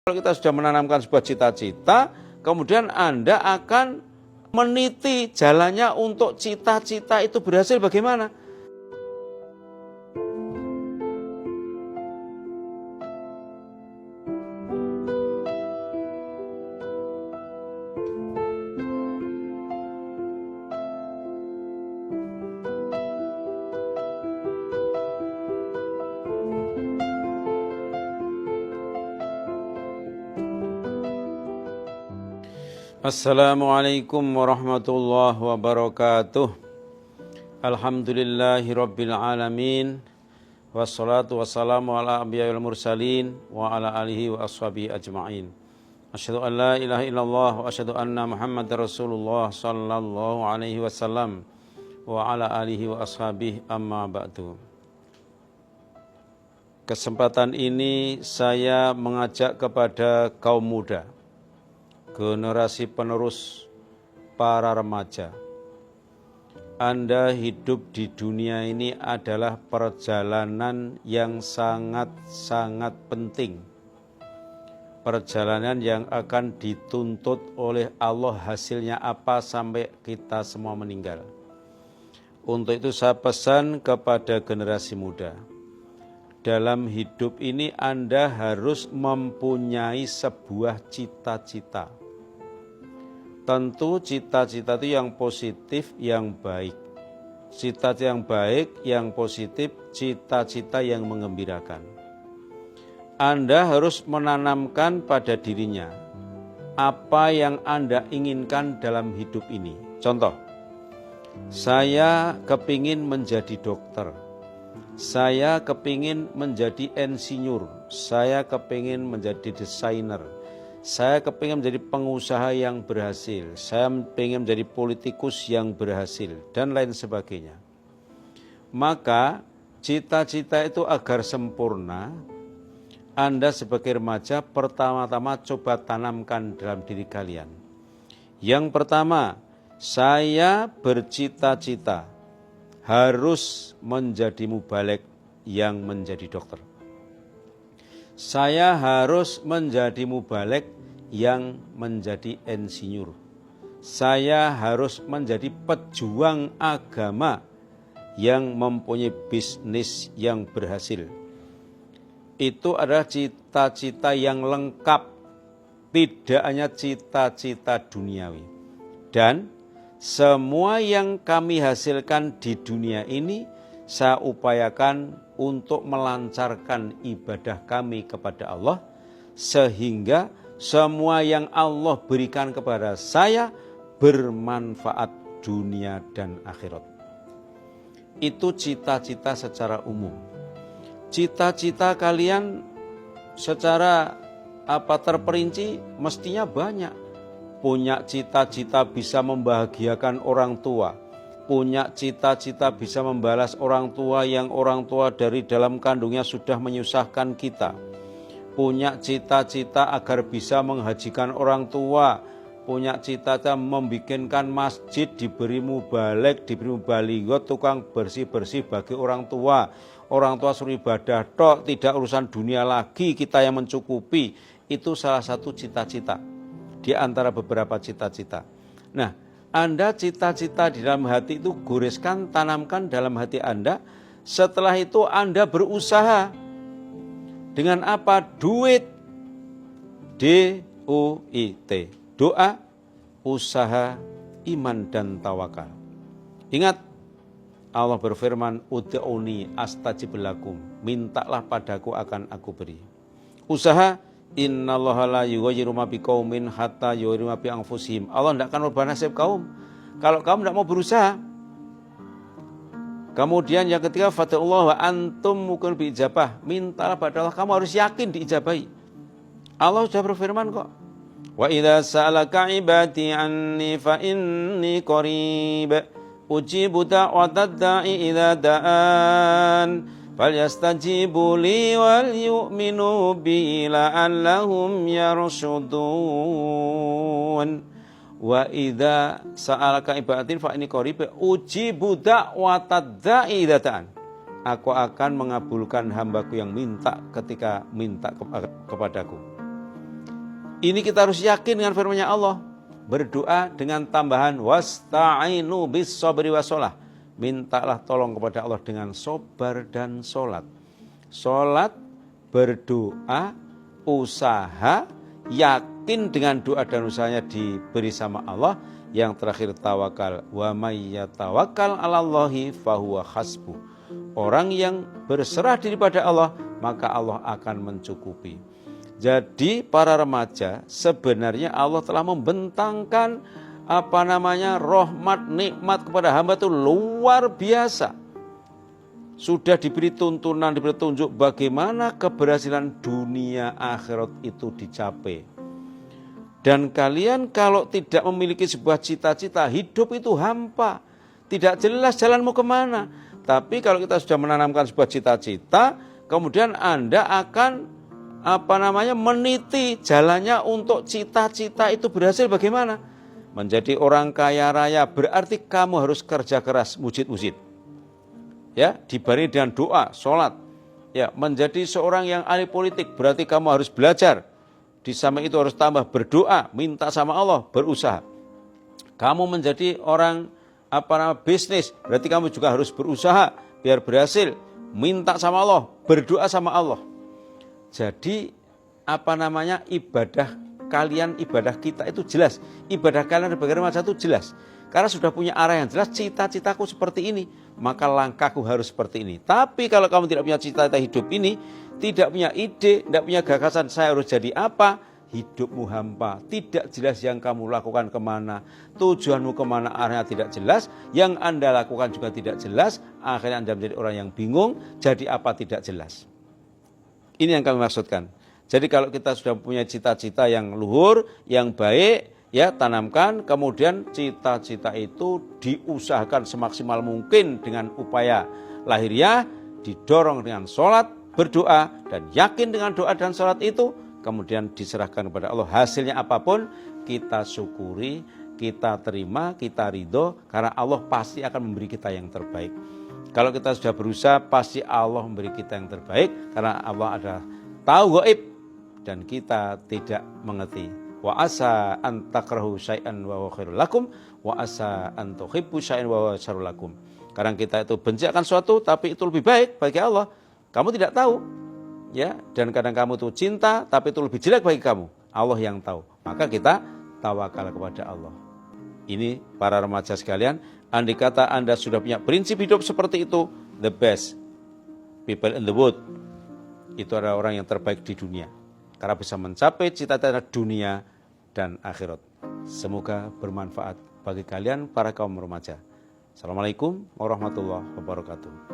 Kalau kita sudah menanamkan sebuah cita-cita, kemudian Anda akan meniti jalannya untuk cita-cita itu berhasil bagaimana. Assalamualaikum warahmatullahi wabarakatuh. Alhamdulillahirabbil alamin. Wassalatu wassalamu ala anbiya'il mursalin wa ala alihi wa ashabihi ajma'in. Asyhadu an la ilaha illallah wa asyhadu anna Muhammadar Rasulullah sallallahu alaihi wasallam wa ala alihi wa ashabihi amma ba'du. Kesempatan ini saya mengajak kepada kaum muda, generasi penerus, para remaja. Anda hidup di dunia ini adalah perjalanan yang sangat-sangat penting. Perjalanan yang akan dituntut oleh Allah hasilnya apa sampai kita semua meninggal. Untuk itu saya pesan kepada generasi muda. Dalam hidup ini Anda harus mempunyai sebuah cita-cita. Tentu cita-cita itu yang positif, yang baik. Cita-cita yang baik, yang positif, cita-cita yang mengembirakan. Anda harus menanamkan pada dirinya apa yang Anda inginkan dalam hidup ini. Contoh, saya kepingin menjadi dokter. Saya kepingin menjadi insinyur. Saya kepingin menjadi desainer. Saya kepingin menjadi pengusaha yang berhasil, saya kepingin menjadi politikus yang berhasil, dan lain sebagainya. Maka cita-cita itu agar sempurna, Anda sebagai remaja pertama-tama coba tanamkan dalam diri kalian. Yang pertama, saya bercita-cita harus menjadi mubalek yang menjadi dokter. Saya harus menjadi mubalek yang menjadi insinyur. Saya harus menjadi pejuang agama yang mempunyai bisnis yang berhasil. Itu adalah cita-cita yang lengkap, tidak hanya cita-cita duniawi. Dan semua yang kami hasilkan di dunia ini saya upayakan untuk melancarkan ibadah kami kepada Allah, sehingga semua yang Allah berikan kepada saya bermanfaat dunia dan akhirat. Itu cita-cita secara umum. Cita-cita kalian secara terperinci mestinya banyak. Punya cita-cita bisa membahagiakan orang tua, punya cita-cita bisa membalas orang tua yang orang tua dari dalam kandungnya sudah menyusahkan kita, punya cita-cita agar bisa menghajikan orang tua, punya cita-cita membikinkan masjid, diberi mubalek, diberi mubaligot, tukang bersih-bersih bagi orang tua suruh ibadah tok, tidak urusan dunia lagi, kita yang mencukupi. Itu salah satu cita-cita di antara beberapa cita-cita. Nah, Anda cita-cita di dalam hati itu goreskan, tanamkan dalam hati Anda. Setelah itu Anda berusaha. Dengan apa? Duit. D-U-I-T. Doa, usaha, iman, dan tawakal. Ingat, Allah berfirman, ud'uni astajib lakum. Mintalah padaku akan aku beri. Usaha, innallaha la yughayyiru ma biqaumin hatta yughayyiru ma bi anfusihim. Allah tidak akan merubah nasib kaum kalau kamu tidak mau berusaha. Kemudian yang ketiga, fatullah wa antum mukun bi ijabah. Mintalah pada Allah, kamu harus yakin diijabahi. Allah sudah berfirman kok. Wa idza sa'alaka ibadi anni fa inni qarib ujibu da'watad da'i idza da'an. Falyastajibu li wal yu'minu bi la'allahum yarshudun. Wa idza sa'alaka ibadin fa inni qarib ujibu da'watad da'i idza da'an. Aku akan mengabulkan hambaku yang minta ketika minta kepadaku. Ini kita harus yakin dengan firman-Nya Allah. Berdoa dengan tambahan wasta'inu bis sabri wassalah. Mintalah tolong kepada Allah dengan sabar dan salat. Salat, berdoa, usaha, yakin dengan doa dan usahanya diberi sama Allah. Yang terakhir tawakal. Wa may yatawakkal 'alallahi fahuwa hasbuh. Orang yang berserah diri pada Allah, maka Allah akan mencukupi. Jadi para remaja, sebenarnya Allah telah membentangkan rahmat nikmat kepada hamba itu luar biasa. Sudah diberi tuntunan, diberi tunjuk bagaimana keberhasilan dunia akhirat itu dicapai. Dan kalian kalau tidak memiliki sebuah cita-cita, hidup itu hampa. Tidak jelas jalanmu kemana. Tapi kalau kita sudah menanamkan sebuah cita-cita, kemudian Anda akan meniti jalannya untuk cita-cita itu berhasil bagaimana? Menjadi orang kaya raya berarti kamu harus kerja keras, mujid-mujid. Ya, dibarengi dengan doa, sholat. Ya, menjadi seorang yang ahli politik berarti kamu harus belajar. Di samping itu harus tambah berdoa, minta sama Allah, berusaha. Kamu menjadi orang bisnis, berarti kamu juga harus berusaha biar berhasil. Minta sama Allah, berdoa sama Allah. Jadi ibadah kita itu jelas. Ibadah kalian sebagai remaja itu jelas. Karena sudah punya arah yang jelas, cita-citaku seperti ini, maka langkahku harus seperti ini. Tapi kalau kamu tidak punya cita-cita hidup ini, tidak punya ide, tidak punya gagasan, saya harus jadi apa? Hidupmu hampa, tidak jelas yang kamu lakukan kemana, tujuanmu kemana, arahnya tidak jelas, yang Anda lakukan juga tidak jelas, akhirnya Anda menjadi orang yang bingung, jadi apa tidak jelas. Ini yang kami maksudkan. Jadi kalau kita sudah punya cita-cita yang luhur, yang baik, ya tanamkan, kemudian cita-cita itu diusahakan semaksimal mungkin dengan upaya lahiriah, didorong dengan sholat, berdoa, dan yakin dengan doa dan sholat itu, kemudian diserahkan kepada Allah. Hasilnya apapun, kita syukuri, kita terima, kita ridho, karena Allah pasti akan memberi kita yang terbaik. Kalau kita sudah berusaha, pasti Allah memberi kita yang terbaik, karena Allah adalah tahu gaib dan kita tidak mengerti. Wa asa an takrahu syai'an wa huwa khairul lakum wa asa an tuhibbu syai'an wa huwa syarrul lakum. Kadang kita itu benci akan sesuatu tapi itu lebih baik bagi Allah. Kamu tidak tahu. Ya, dan kadang kamu itu cinta tapi itu lebih jelek bagi kamu. Allah yang tahu. Maka kita tawakal kepada Allah. Ini para remaja sekalian, andai kata Anda sudah punya prinsip hidup seperti itu, the best people in the world. Itu adalah orang yang terbaik di dunia. Karena bisa mencapai cita-cita dunia dan akhirat. Semoga bermanfaat bagi kalian para kaum remaja. Assalamualaikum warahmatullahi wabarakatuh.